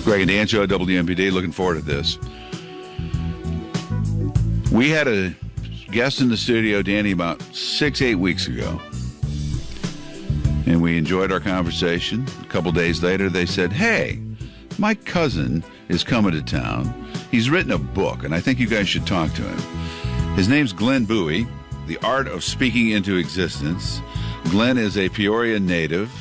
Greg and Dan Show at WMPD. Looking forward to this. We had a guest in the studio, Danny, about 6-8 weeks ago. And we enjoyed our conversation. A couple days later, they said, hey, my cousin is coming to town. He's written a book, and I think you guys should talk to him. His name's Glenn Bowie, The Art of Speaking into Existence. Glenn is a Peoria native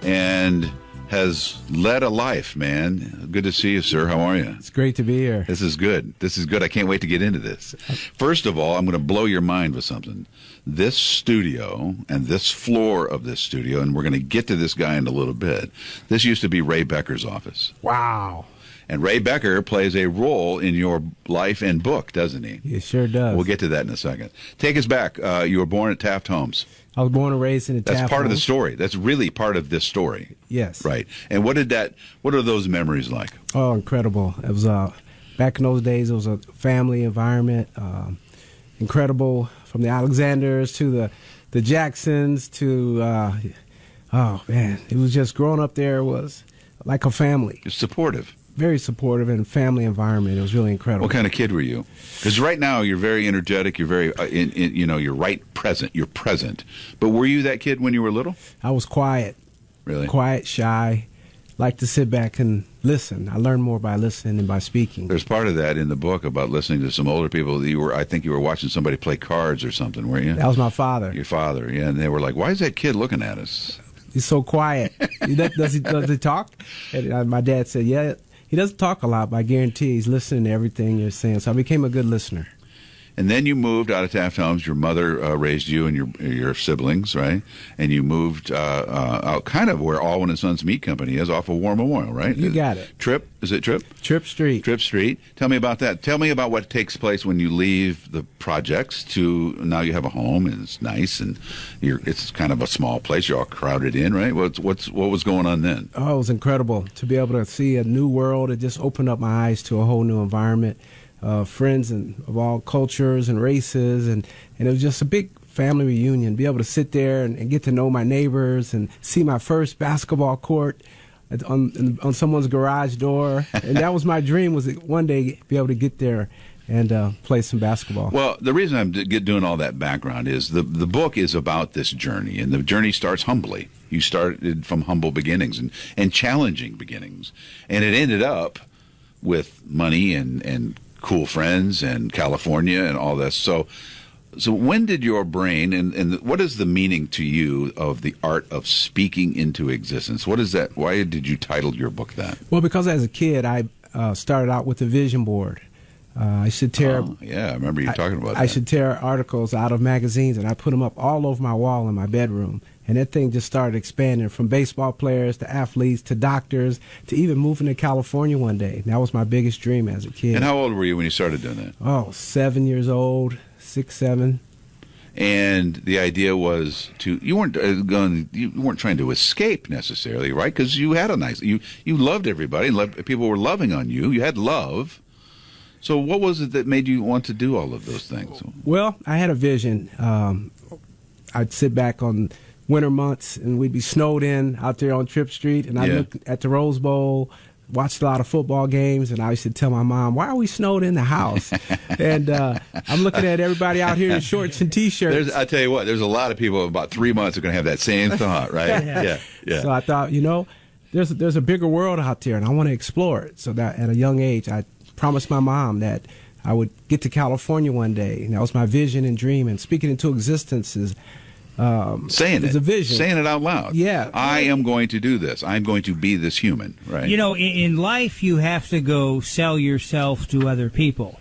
and has led a life, man. Good to see you, sir. How are you? It's great to be here. This is good. This is good. I can't wait to get into this. First of all, I'm going to blow your mind with something. This studio and this floor of this studio, and we're going to get to this guy in a little bit, this used to be Ray Becker's office. Wow. And Ray Becker plays a role in your life and book, doesn't he? He sure does. We'll get to that in a second. Take us back. You were born at Taft Homes. I was born and raised in the Taft That's part Homes. of the story. That's really part of this story. Yes. Right. And what are those memories like? Oh, incredible. It was, back in those days, it was a family environment. Incredible, from the Alexanders to the Jacksons to, oh, man, it was just growing up there was like a family. It's supportive. Very supportive and family environment. It was really incredible. What kind of kid were you? Because right now you're very energetic. You're very, you're right present. You're present. But were you that kid when you were little? I was quiet. Really? Quiet, shy. Like to sit back and listen. I learned more by listening than by speaking. There's part of that in the book about listening to some older people. I think you were watching somebody play cards or something, weren't you? That was my father. Your father, yeah. And they were like, "Why is that kid looking at us? He's so quiet. Does he talk?" And my dad said, "Yeah." He doesn't talk a lot, but I guarantee he's listening to everything you're saying. So I became a good listener. And then you moved out of Taft Homes. Your mother raised you and your siblings, right? And you moved out kind of where Alwyn and Sons Meat Company is, off of War Memorial, right? You got it. Trip? Is it Trip? Trip Street. Trip Street. Tell me about that. Tell me about what takes place when you leave the projects to now you have a home and it's nice and it's kind of a small place. You're all crowded in, right? What was going on then? Oh, it was incredible to be able to see a new world. It just opened up my eyes to a whole new environment. Friends of all cultures and races, and it was just a big family reunion. Be able to sit there and get to know my neighbors and see my first basketball court on someone's garage door. And that was my dream, was one day be able to get there and play some basketball. Well, the reason I'm doing all that background is the book is about this journey, and the journey starts humbly. You started from humble beginnings and challenging beginnings, and it ended up with money and cool friends and California and all this. So when did your brain, and what is the meaning to you of the art of speaking into existence? What is that? Why did you title your book that? Well, because as a kid, I started out with a vision board. I should tear. Oh, yeah, I remember you talking about that. I should tear articles out of magazines, and I put them up all over my wall in my bedroom. And that thing just started expanding from baseball players to athletes to doctors to even moving to California one day. That was my biggest dream as a kid. And how old were you when you started doing that? Oh, 7 years old, 6, 7. And the idea was you weren't trying to escape necessarily, right? Because you had you loved everybody, and people were loving on you. You had love. So what was it that made you want to do all of those things? Well, I had a vision. I'd sit back on winter months, and we'd be snowed in out there on Trip Street, and I looked at the Rose Bowl, watched a lot of football games, and I used to tell my mom, "Why are we snowed in the house?" And I'm looking at everybody out here in shorts and T-shirts. I tell you what, there's a lot of people in about 3 months are going to have that same thought, right? Yeah. So I thought, there's a bigger world out there, and I want to explore it. So that at a young age, I promised my mom that I would get to California one day, and that was my vision and dream. And speaking into existence is saying a vision. Saying it out loud. Yeah. I am going to do this. I'm going to be this human, right? In life you have to go sell yourself to other people.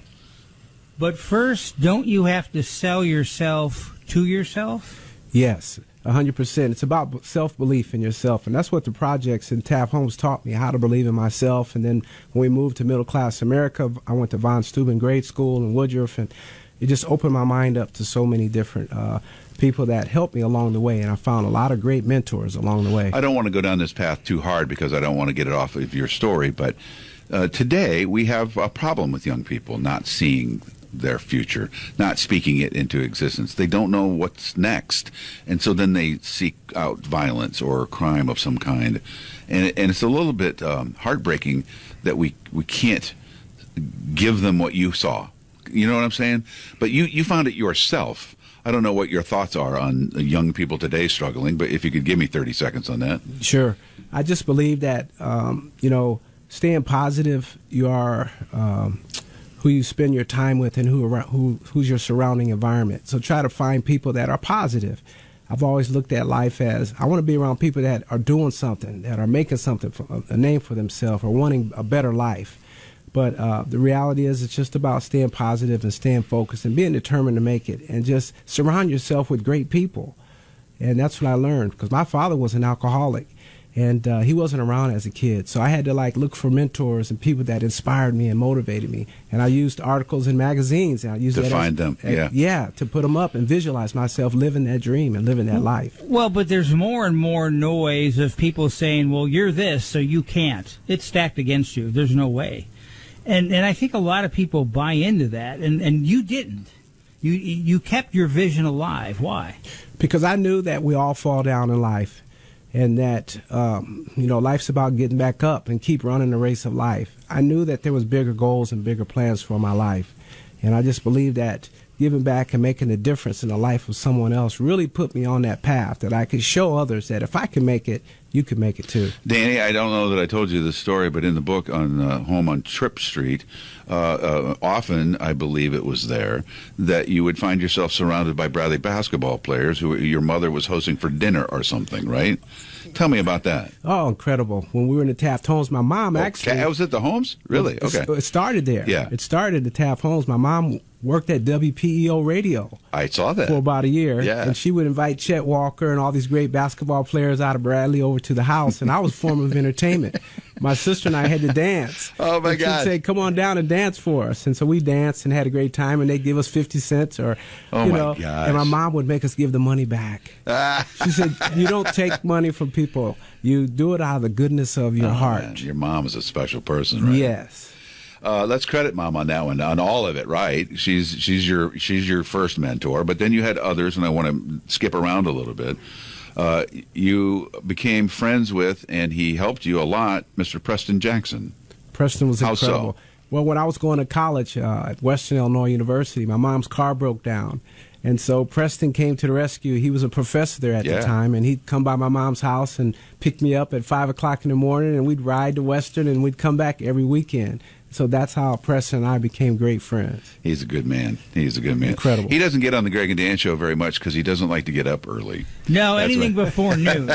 But first, don't you have to sell yourself to yourself? Yes, 100%. It's about self-belief in yourself, and that's what the projects in Taft Homes taught me, how to believe in myself. And then when we moved to middle-class America, I went to Von Steuben Grade School in Woodruff, and it just opened my mind up to so many different people that helped me along the way, and I found a lot of great mentors along the way. I don't want to go down this path too hard because I don't want to get it off of your story, but today we have a problem with young people not seeing their future, not speaking it into existence. They don't know what's next, and so then they seek out violence or crime of some kind, and it's a little bit heartbreaking that we can't give them what you saw. You know what I'm saying? But you found it yourself. I don't know what your thoughts are on young people today struggling, but if you could give me 30 seconds on that. Sure. I just believe that, staying positive, you are who you spend your time with and who's your surrounding environment. So try to find people that are positive. I've always looked at life as I want to be around people that are doing something, that are making something, a name for themselves, or wanting a better life. But the reality is it's just about staying positive and staying focused and being determined to make it, and just surround yourself with great people. And that's what I learned, because my father was an alcoholic, and he wasn't around as a kid. So I had to look for mentors and people that inspired me and motivated me. And I used articles in magazines. And I used to find them, yeah, to put them up and visualize myself living that dream and living that life. Well, but there's more and more noise of people saying, well, you're this, so you can't. It's stacked against you. There's no way. And I think a lot of people buy into that, and you didn't. You kept your vision alive. Why? Because I knew that we all fall down in life, and that life's about getting back up and keep running the race of life. I knew that there was bigger goals and bigger plans for my life, and I just believed that giving back and making a difference in the life of someone else really put me on that path, that I could show others that if I can make it, you can make it too. Danny, I don't know that I told you this story, but in the book on Home on Tripp Street, often, I believe it was there, that you would find yourself surrounded by Bradley basketball players who your mother was hosting for dinner or something, right? Tell me about that. Oh, incredible. When we were in the Taft Homes, my mom actually... Was it the Homes? Really? Okay. It started there. Yeah. It started at the Taft Homes. My mom worked at WPEO Radio. I saw that. For about a year. Yeah. And she would invite Chet Walker and all these great basketball players out of Bradley over to the house, and I was form of entertainment. My sister and I had to dance. Oh, my God. She'd say, come on down and dance for us. And so we danced and had a great time, and they'd give us 50 cents or, my gosh. And my mom would make us give the money back. She said, you don't take money from people. You do it out of the goodness of your heart. Man. Your mom is a special person, right? Yes. Let's credit Mom on that one, on all of it, right? She's your first mentor, but then you had others, and I want to skip around a little bit. You became friends with, and he helped you a lot, Mr. Preston Jackson. Preston was incredible. How so? Well, when I was going to college at Western Illinois University, my mom's car broke down. And so Preston came to the rescue. He was a professor there at the time, and he'd come by my mom's house and pick me up at 5 o'clock in the morning, and we'd ride to Western, and we'd come back every weekend. So that's how Preston and I became great friends. He's a good man. He's a good man. Incredible. He doesn't get on the Greg and Dan show very much because he doesn't like to get up early. No, anything before noon.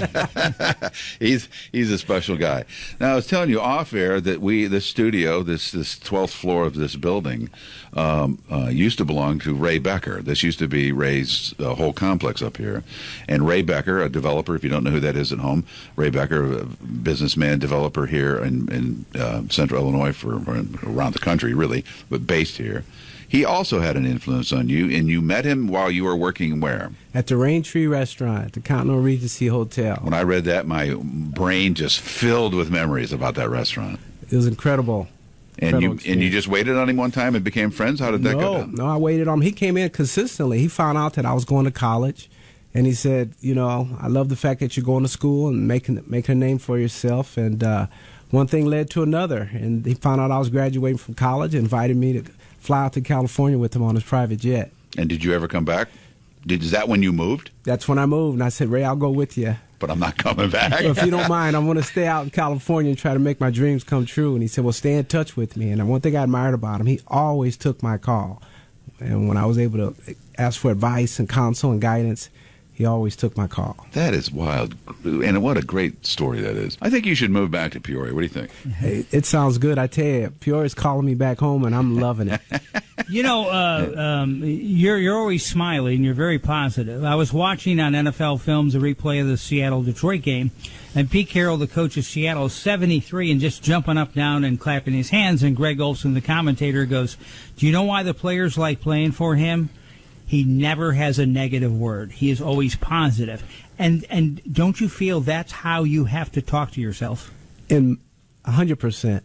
He's a special guy. Now, I was telling you off air that this studio, this 12th floor of this building, used to belong to Ray Becker. This used to be Ray's whole complex up here. And Ray Becker, a developer, if you don't know who that is at home, Ray Becker, a businessman, developer here in Central Illinois for around the country, really, but based here. He also had an influence on you, and you met him while you were working where? At the Raintree Restaurant at the Continental Regency Hotel. When I read that, my brain just filled with memories about that restaurant. It was incredible. And you just waited on him one time and became friends? How did that go down? No, I waited on him. He came in consistently. He found out that I was going to college, and he said, I love the fact that you're going to school and making a name for yourself. And one thing led to another, and he found out I was graduating from college and invited me to fly out to California with him on his private jet. And did you ever come back? Is that when you moved? That's when I moved, and I said, Ray, I'll go with you. But I'm not coming back. Well, if you don't mind, I'm going to stay out in California and try to make my dreams come true. And he said, well, stay in touch with me. And one thing I admired about him, he always took my call. And when I was able to ask for advice and counsel and guidance, he always took my call. That is wild. And what a great story that is. I think you should move back to Peoria. What do you think? Hey, it sounds good. I tell you, Peoria's calling me back home, and I'm loving it. You're always smiling. You're very positive. I was watching on NFL Films a replay of the Seattle-Detroit game, and Pete Carroll, the coach of Seattle, is 73 and just jumping up, down, and clapping his hands. And Greg Olson, the commentator, goes, do you know why the players like playing for him? He never has a negative word. He is always positive. And don't you feel that's how you have to talk to yourself? In 100%.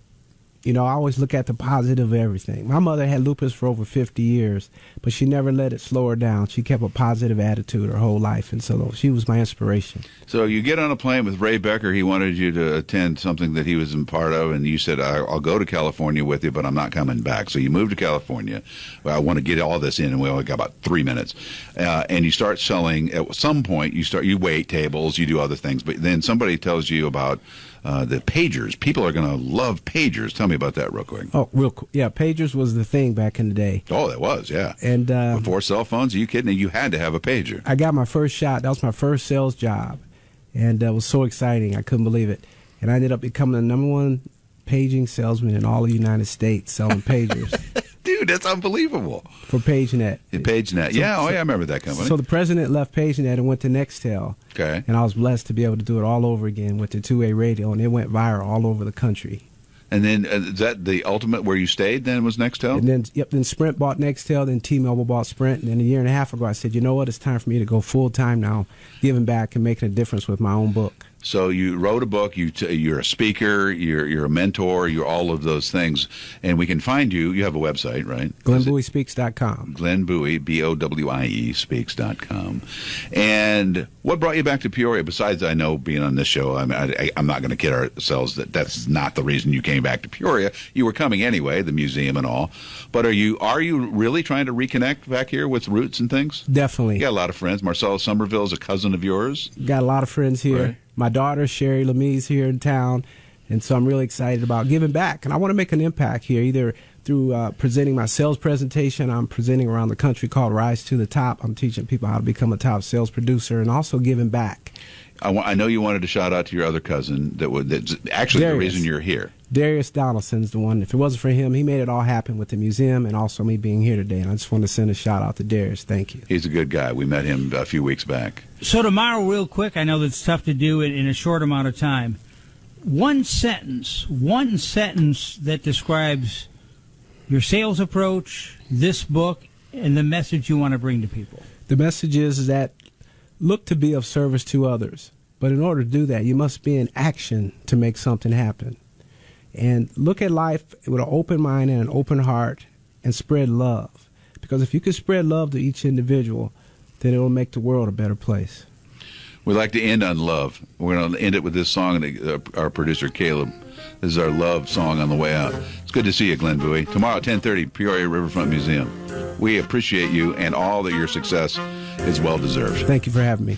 You know, I always look at the positive of everything. My mother had lupus for over 50 years, but she never let it slow her down. She kept a positive attitude her whole life, and so she was my inspiration. So you get on a plane with Ray Becker. He wanted you to attend something that he was a part of, and you said, I'll go to California with you, but I'm not coming back. So you moved to California. Well, I want to get all this in, and we only got about 3 minutes. And you start selling. At some point, you wait tables, you do other things, but then somebody tells you about the pagers. People are going to love pagers. Tell me about that real quick. Oh, real quick. Yeah, pagers was the thing back in the day. Oh, that was, yeah. And before cell phones, are you kidding? You had to have a pager. I got my first shot. That was my first sales job, and it was so exciting. I couldn't believe it. And I ended up becoming the #1 paging salesman in all of the United States selling pagers. Dude, that's unbelievable. For PageNet. PageNet. So, yeah, I remember that company. So the president left PageNet and went to Nextel. Okay. And I was blessed to be able to do it all over again with the two-way radio, and it went viral all over the country. And then is that the ultimate where you stayed then was Nextel? And then, then Sprint bought Nextel, then T-Mobile bought Sprint, and then a year and a half ago I said, you know what, it's time for me to go full-time now, giving back and making a difference with my own book. So you wrote a book, you're a speaker, you're a mentor, you're all of those things, and we can find you. You have a website, right? GlennBowieSpeaks.com. Glenn Bowie, Bowie, speaks.com. And what brought you back to Peoria, besides, I know, being on this show? I'm not going to kid ourselves that that's not the reason you came back to Peoria. You were coming anyway, the museum and all. But are you really trying to reconnect back here with roots and things? Definitely. You got a lot of friends. Marcella Somerville is a cousin of yours. Got a lot of friends here. Right. My daughter, Sherry Lamise, here in town, and so I'm really excited about giving back. And I want to make an impact here, either through presenting my sales presentation I'm presenting around the country called Rise to the Top. I'm teaching people how to become a top sales producer, and also giving back. I know you wanted to shout out to your other cousin that's actually Darius. The reason you're here. Darius Donaldson's the one. If it wasn't for him, he made it all happen with the museum and also me being here today. And I just want to send a shout out to Darius. Thank you. He's a good guy. We met him a few weeks back. So tomorrow, real quick, I know that's tough to do in a short amount of time. One sentence that describes your sales approach, this book, and the message you want to bring to people. The message is that look to be of service to others. But in order to do that, you must be in action to make something happen. And look at life with an open mind and an open heart and spread love. Because if you can spread love to each individual, then it will make the world a better place. We like to end on love. We're going to end it with this song, our producer, Caleb. This is our love song on the way out. It's good to see you, Glenn Bowie. Tomorrow at 10:30, Peoria Riverfront Museum. We appreciate you, and all that your success is well-deserved. Thank you for having me.